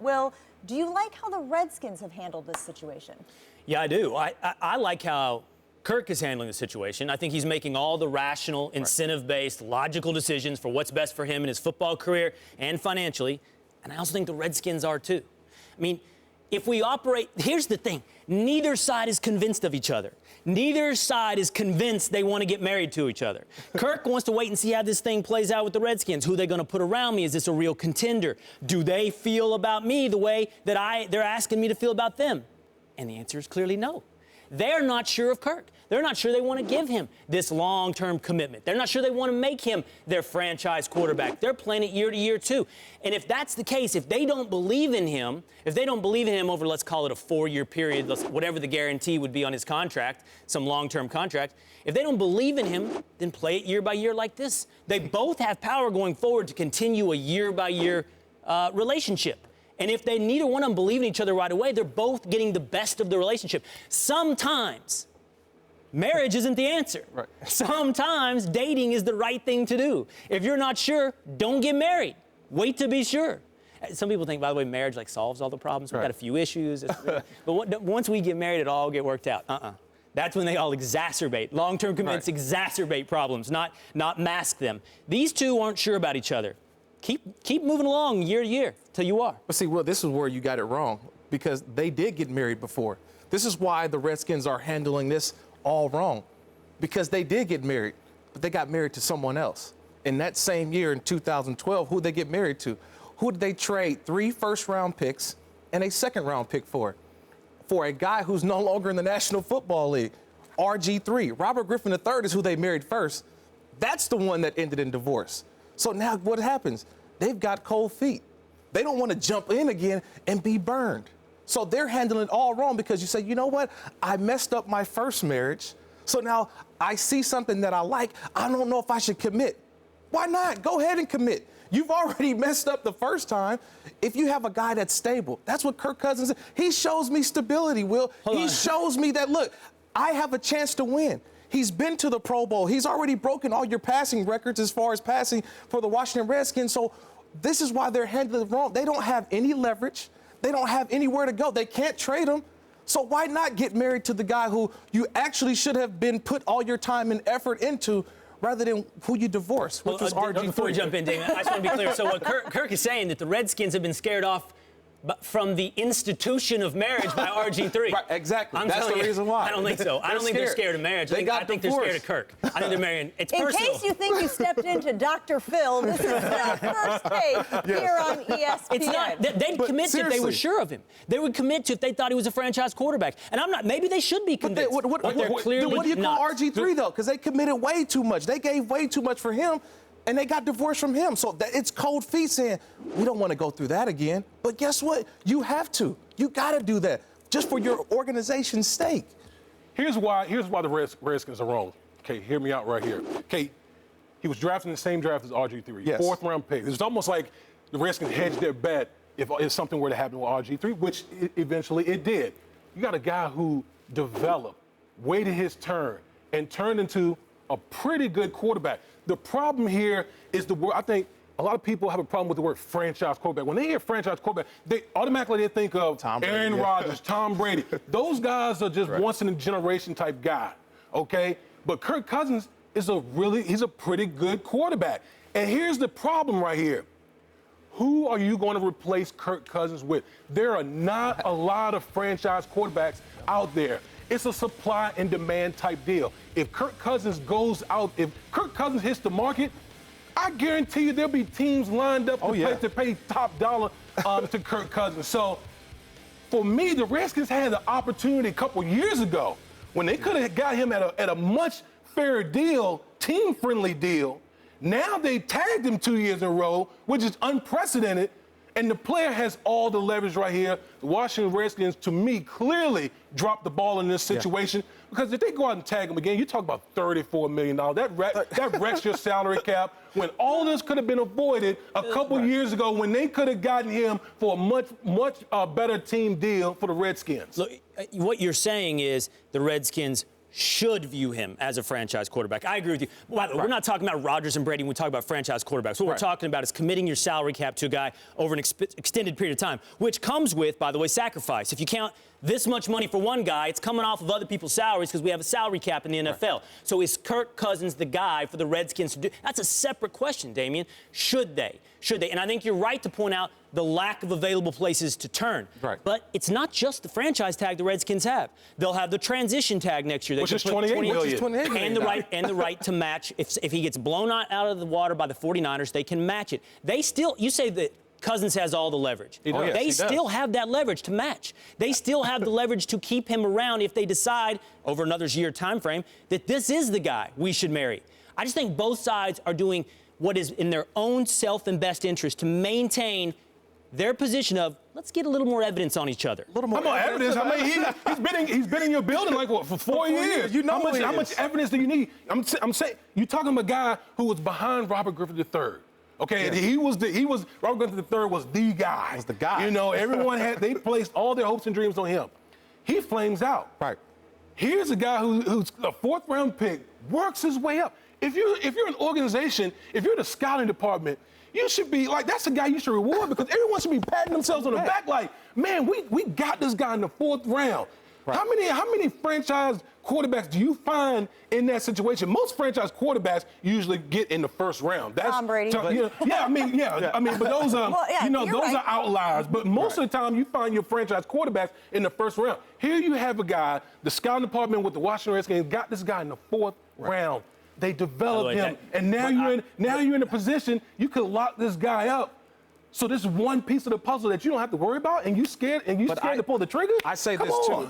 Will, do you like how the Redskins have handled this situation? Yeah, I do. I like how Kirk is handling the situation. I think he's making all the rational, incentive-based, logical decisions for what's best for him in his football career and financially. And I also think the Redskins are too. I mean, if we operate, here's the thing, neither side is convinced of each other. Neither side is convinced they want to get married to each other. Kirk wants to wait and see how this thing plays out with the Redskins. Who are they going to put around me? Is this a real contender? Do they feel about me the way that they're asking me to feel about them? And the answer is clearly no. They're not sure of Kirk. They're not sure they want to give him this long-term commitment. They're not sure they want to make him their franchise quarterback. They're playing it year to year, too. And if that's the case, if they don't believe in him, over, let's call it a 4-year period, whatever the guarantee would be on his contract, some long-term contract, if they don't believe in him, then play it year by year like this. They both have power going forward to continue a year-by-year relationship. And if neither one of them believe in each other right away, they're both getting the best of the relationship. Sometimes marriage isn't the answer. Right. Sometimes dating is the right thing to do. If you're not sure, don't get married. Wait to be sure. Some people think, by the way, marriage solves all the problems. We've got a few issues. But once we get married, it all get worked out. That's when they all exacerbate. Long-term commitments exacerbate problems, not mask them. These two aren't sure about each other. Keep moving along year to year till you are. But see, this is where you got it wrong, because they did get married before. This is why the Redskins are handling this all wrong, because they did get married, but they got married to someone else. In that same year, in 2012, who did they get married to? Who did they trade 3 first-round picks and a second-round pick for? For a guy who's no longer in the National Football League, RG3. Robert Griffin III is who they married first. That's the one that ended in divorce. So now what happens? They've got cold feet. They don't want to jump in again and be burned. So they're handling it all wrong, because you say, you know what? I messed up my first marriage. So now I see something that I like. I don't know if I should commit. Why not? Go ahead and commit. You've already messed up the first time. If you have a guy that's stable, that's what Kirk Cousins is. He shows me stability, Will. He shows me that, look, I have a chance to win. He's been to the Pro Bowl. He's already broken all your passing records as far as passing for the Washington Redskins. So this is why they're handling it wrong. They don't have any leverage. They don't have anywhere to go. They can't trade him. So why not get married to the guy who you actually should have been put all your time and effort into, rather than who you divorced, which was RG3. Before we jump in, Damien, I just want to be clear. So what Kirk is saying, that the Redskins have been scared off from the institution of marriage by RG3. Right, exactly. That's the reason why. I don't think so. I don't think they're scared of marriage. I think they're scared of Kirk. I think they're marrying. It's personal. In case you think you stepped into Dr. Phil, this is Phil's first take here on ESPN. It's not. They'd commit if they were sure of him. They would commit to if they thought he was a franchise quarterback. And I'm not. Maybe they should be convinced. What do you call RG3 though? Because they committed way too much. They gave way too much for him. And they got divorced from him. So it's cold feet saying, we don't want to go through that again. But guess what? You have to. You got to do that just for your organization's sake. Here's why the Redskins are wrong. Okay, hear me out right here. Okay, he was drafted in the same draft as RG3, yes. 4th-round pick. It's almost like the Redskins hedged their bet if something were to happen with RG3, which eventually it did. You got a guy who developed, waited his turn, and turned into a pretty good quarterback. The problem here is I think a lot of people have a problem with the word franchise quarterback. When they hear franchise quarterback, they automatically think of Aaron Rodgers, Tom Brady. Those guys are just once-in-a-generation type guy, okay? But Kirk Cousins is he's a pretty good quarterback. And here's the problem right here. Who are you going to replace Kirk Cousins with? There are not a lot of franchise quarterbacks out there. It's a supply and demand type deal. If Kirk Cousins if Kirk Cousins hits the market, I guarantee you there'll be teams lined up to pay top dollar to Kirk Cousins. So for me, the Redskins had the opportunity a couple years ago when they could have got him at a much fairer deal, team-friendly deal. Now they tagged him 2 years in a row, which is unprecedented. And the player has all the leverage right here. The Washington Redskins, to me, clearly dropped the ball in this situation. Because if they go out and tag him again, you talk about $34 million. That wrecks your salary cap, when all this could have been avoided a couple years ago, when they could have gotten him for a much better team deal for the Redskins. Look, what you're saying is the Redskins should view him as a franchise quarterback. I agree with you. By the way, we're not talking about Rodgers and Brady when we talk about franchise quarterbacks. What we're talking about is committing your salary cap to a guy over an extended period of time, which comes with, by the way, sacrifice. If you count this much money for one guy, it's coming off of other people's salaries because we have a salary cap in the NFL. So is Kirk Cousins the guy for the Redskins to do? That's a separate question, Damien. Should they? Should they? And I think you're right to point out the lack of available places to turn. Right. But it's not just the franchise tag the Redskins have. They'll have the transition tag next year. Which is $28 million. And the right to match. If he gets blown out of the water by the 49ers, they can match it. They still, you say that Cousins has all the leverage. They still have that leverage to match. They still have the leverage to keep him around if they decide over another year time frame that this is the guy we should marry. I just think both sides are doing what is in their own self and best interest to maintain their position of let's get a little more evidence on each other. A little more evidence. I mean, he's been in your building like what for 4 years. You know how much evidence do you need? I'm saying you're talking about a guy who was behind Robert Griffin III. Okay, yeah. Robert Griffin III was the guy. Was the guy. You know, they placed all their hopes and dreams on him. He flames out. Right. Here's a guy who's a 4th round pick, works his way up. If you're an organization, if you're the scouting department, you should be like, that's a guy you should reward because everyone should be patting themselves on the back like, man, we got this guy in the 4th round. Right. How many franchise quarterbacks do you find in that situation? Most franchise quarterbacks usually get in the 1st round. That's Tom Brady. But those those are outliers. But most of the time, you find your franchise quarterbacks in the 1st round. Here you have a guy, the scouting department with the Washington Redskins got this guy in the 4th round. They developed him, and now you're in a position you could lock this guy up. So this is one piece of the puzzle that you don't have to worry about, and you scared to pull the trigger. I say this too.